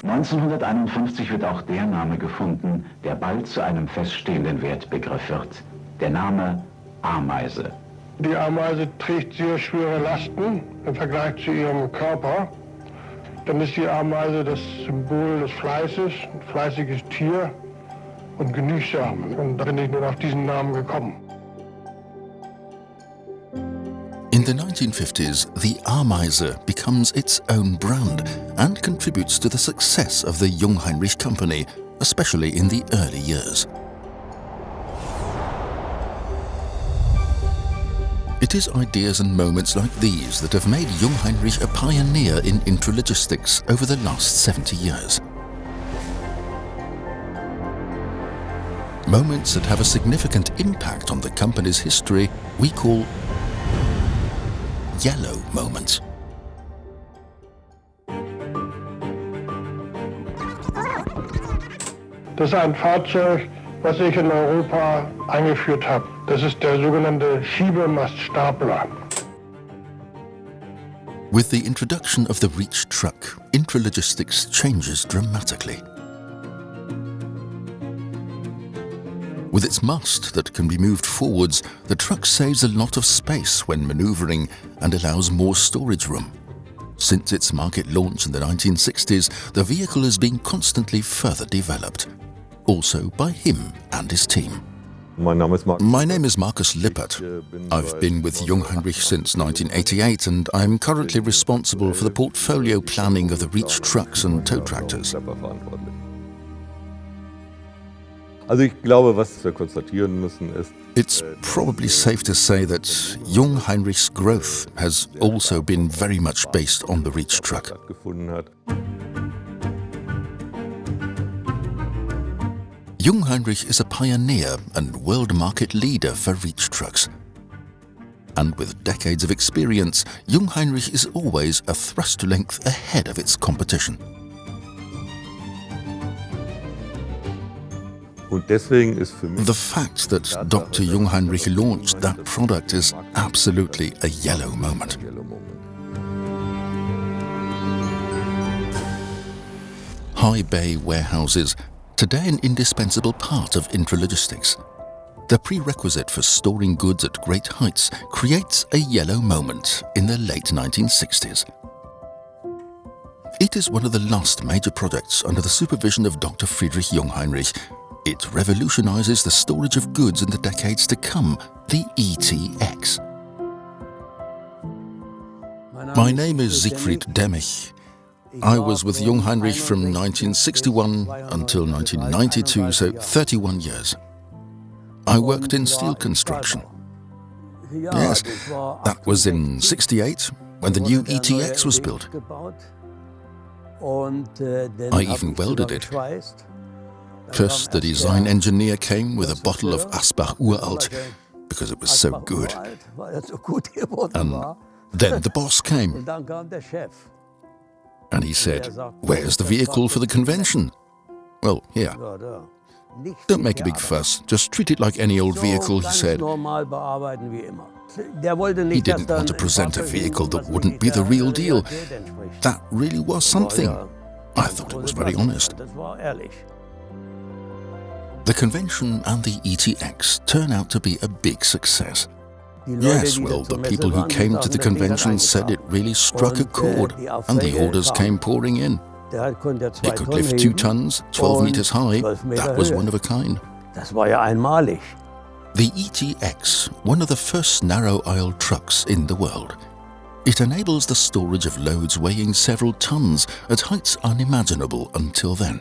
1951 wird auch der Name gefunden, der bald zu einem feststehenden Wertbegriff wird. Der Name Ameise. Die Ameise trägt sehr schwere Lasten im Vergleich zu ihrem Körper. Dann ist die Ameise das Symbol des Fleißes, ein fleißiges Tier und genügsam. Und da bin ich nur auf diesen Namen gekommen. In the 1950s, the Ameise becomes its own brand and contributes to the success of the Jungheinrich Company, especially in the early years. It is ideas and moments like these that have made Jungheinrich a pioneer in intralogistics over the last 70 years. Moments that have a significant impact on the company's history we call yellow moments. Das ist ein Fahrzeug, was ich in Europa eingeführt habe. Das ist der sogenannte Schiebemaststapler. With the introduction of the Reach truck, intralogistics changes dramatically. With its mast that can be moved forwards, the truck saves a lot of space when maneuvering and allows more storage room. Since its market launch in the 1960s, the vehicle has been constantly further developed, also by him and his team. My name is Markus Lippert. I've been with Jungheinrich since 1988 and I'm currently responsible for the portfolio planning of the Reach trucks and tow tractors. It's probably safe to say that Jungheinrich's growth has also been very much based on the Reach truck. Jungheinrich is a pioneer and world market leader for Reach trucks. And with decades of experience, Jungheinrich is always a thrust length ahead of its competition. The fact that Dr. Jungheinrich launched that product is absolutely a yellow moment. High bay warehouses, today an indispensable part of intralogistics. The prerequisite for storing goods at great heights creates a yellow moment in the late 1960s. It is one of the last major projects under the supervision of Dr. Friedrich Jungheinrich. It revolutionizes the storage of goods in the decades to come, the ETX. My name is Siegfried Demmich. I was with Jungheinrich from 1961 until 1992, so 31 years. I worked in steel construction. Yes, that was in '68 when the new ETX was built. I even welded it. First, the design engineer came with a bottle of Asbach Uralt because it was so good. And then the boss came. And he said, "Where's the vehicle for the convention?" "Well, here. Don't make a big fuss. Just treat it like any old vehicle," he said. He didn't want to present a vehicle that wouldn't be the real deal. That really was something. I thought it was very honest. The convention and the ETX turn out to be a big success. Yes, well, the people who came to the convention said it really struck a chord, and the orders came pouring in. It could lift 2 tons, 12 meters high. That was one of a kind. The ETX, one of the first narrow-aisle trucks in the world. It enables the storage of loads weighing several tons at heights unimaginable until then.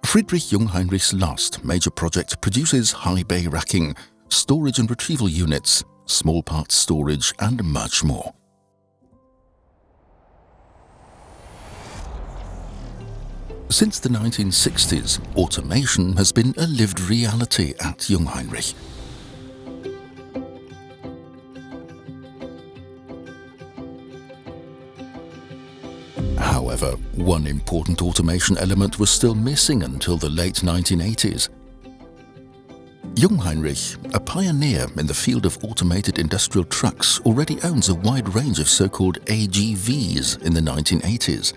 Friedrich Jungheinrich's last major project produces high bay racking, storage and retrieval units, small parts storage, and much more. Since the 1960s, automation has been a lived reality at Jungheinrich. However, one important automation element was still missing until the late 1980s. Jungheinrich, a pioneer in the field of automated industrial trucks, already owns a wide range of so-called AGVs in the 1980s.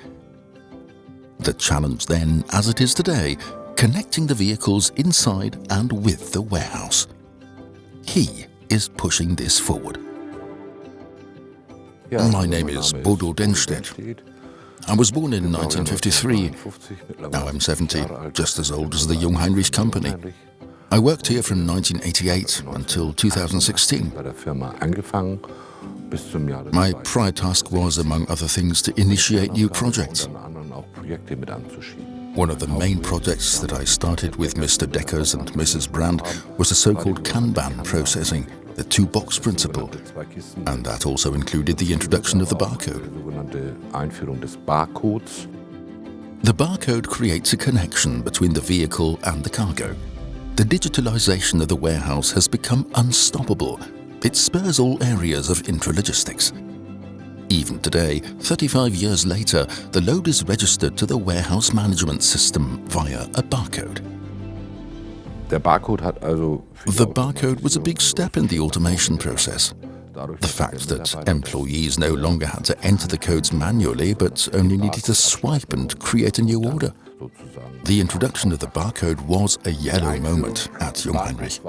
The challenge then, as it is today, connecting the vehicles inside and with the warehouse. He is pushing this forward. My name is Bodo Denstedt. I was born in 1953. Now I'm 70, just as old as the Jungheinrich company. I worked here from 1988 until 2016. My prior task was, among other things, to initiate new projects. One of the main projects that I started with Mr. Deckers and Mrs. Brand was the so-called Kanban processing, the two-box principle, and that also included the introduction of the barcode. The barcode creates a connection between the vehicle and the cargo. The digitalization of the warehouse has become unstoppable. It spurs all areas of intralogistics. Even today, 35 years later, the load is registered to the warehouse management system via a barcode. The barcode was a big step in the automation process. The fact that employees no longer had to enter the codes manually but only needed to swipe and create a new order. The introduction of the barcode was a yellow moment at Jungheinrich.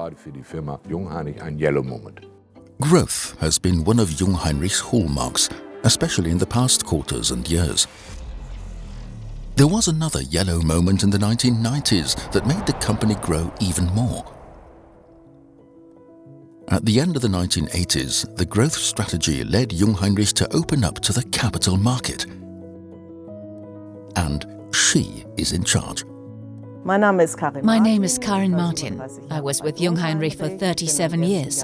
Growth has been one of Jungheinrich's hallmarks, especially in the past quarters and years. There was another yellow moment in the 1990s that made the company grow even more. At the end of the 1980s, the growth strategy led Jungheinrich to open up to the capital market. And she is in charge. My name is Karin Martin. I was with Jungheinrich for 37 years.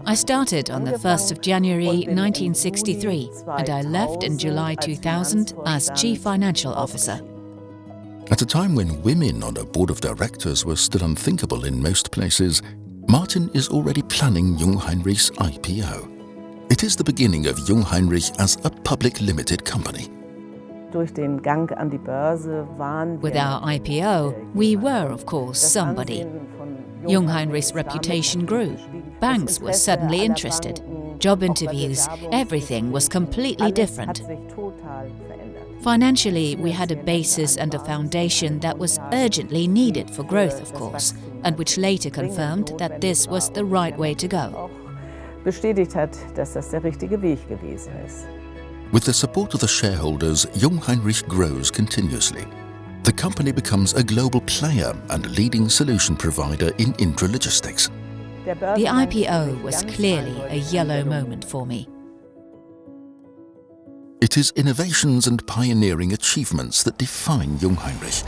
I started on the 1st of January 1963 and I left in July 2000 as Chief Financial Officer. At a time when women on a board of directors were still unthinkable in most places, Martin is already planning Jungheinrich's IPO. It is the beginning of Jungheinrich as a public limited company. With our IPO, we were, of course, somebody. Jungheinrich's reputation grew. Banks were suddenly interested. Job interviews, everything was completely different. Financially, we had a basis and a foundation that was urgently needed for growth, of course, and which later confirmed that this was the right way to go. With the support of the shareholders, Jungheinrich grows continuously. The company becomes a global player and leading solution provider in intralogistics. The IPO was clearly a yellow moment for me. It is innovations and pioneering achievements that define Jungheinrich.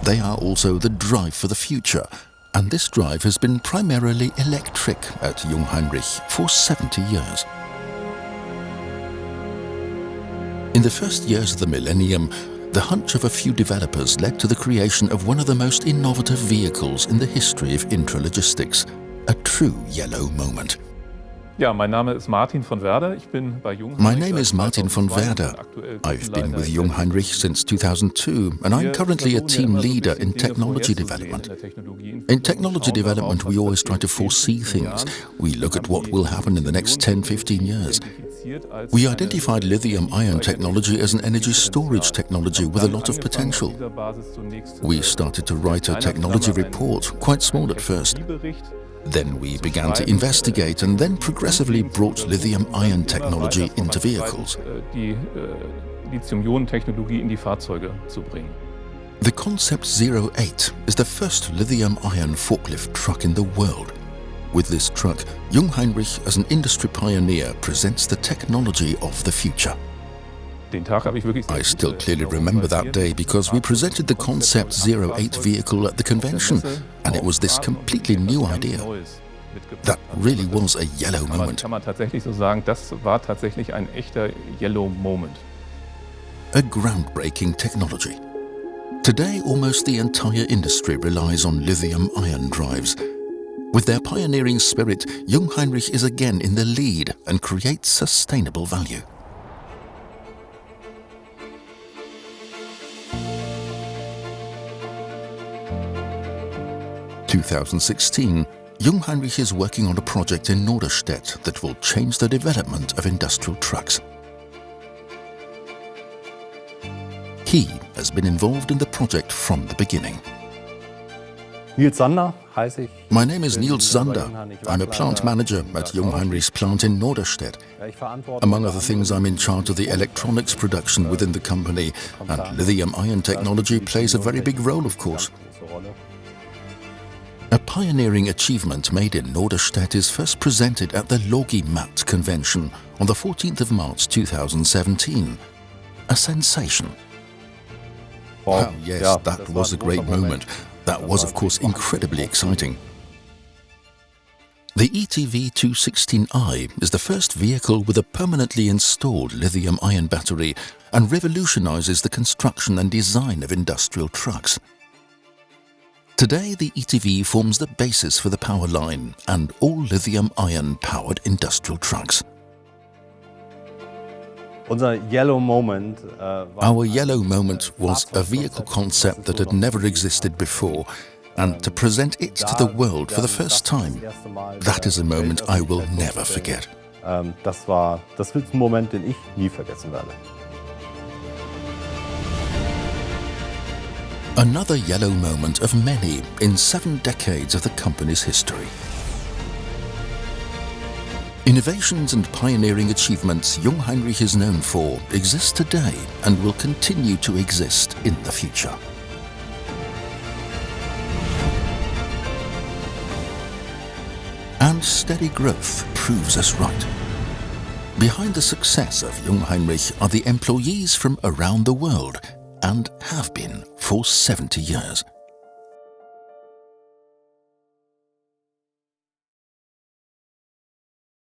They are also the drive for the future, and this drive has been primarily electric at Jungheinrich for 70 years. In the first years of the millennium, the hunch of a few developers led to the creation of one of the most innovative vehicles in the history of intralogistics, a true yellow moment. My name is Martin von Werder. I've been with Jungheinrich since 2002 and I'm currently a team leader in technology development. In technology development, we always try to foresee things. We look at what will happen in the next 10-15 years. We identified lithium-ion technology as an energy storage technology with a lot of potential. We started to write a technology report, quite small at first. Then we began to investigate and then progressively brought lithium-ion technology into vehicles. The Concept 08 is the first lithium-ion forklift truck in the world. With this truck, Jungheinrich, as an industry pioneer, presents the technology of the future. I still clearly remember that day because we presented the Concept 08 vehicle at the convention, and it was this completely new idea. That really was a yellow moment. A groundbreaking technology. Today, almost the entire industry relies on lithium-ion drives. With their pioneering spirit, Jungheinrich is again in the lead and creates sustainable value. In 2016, Jungheinrich is working on a project in Norderstedt that will change the development of industrial trucks. He has been involved in the project from the beginning. Nils Sander heiße ich. My name is Nils Sander. I'm a plant manager at Jungheinrich's plant in Norderstedt. Among other things, I'm in charge of the electronics production within the company, and lithium-ion technology plays a very big role, of course. A pioneering achievement made in Norderstedt is first presented at the LogiMat convention on the 14th of March 2017. A sensation. Oh yes, that was a great moment. That was, of course, incredibly exciting. The ETV 216i is the first vehicle with a permanently installed lithium-ion battery and revolutionizes the construction and design of industrial trucks. Today, the ETV forms the basis for the power line and all lithium-ion powered industrial trucks. Our yellow moment was a vehicle concept that had never existed before, and to present it to the world for the first time, that is a moment I will never forget. Das wird ein Moment, den ich nie vergessen werde. Another yellow moment of many in 7 decades of the company's history. Innovations and pioneering achievements Jungheinrich is known for exist today and will continue to exist in the future. And steady growth proves us right. Behind the success of Jungheinrich are the employees from around the world, and have been for 70 years.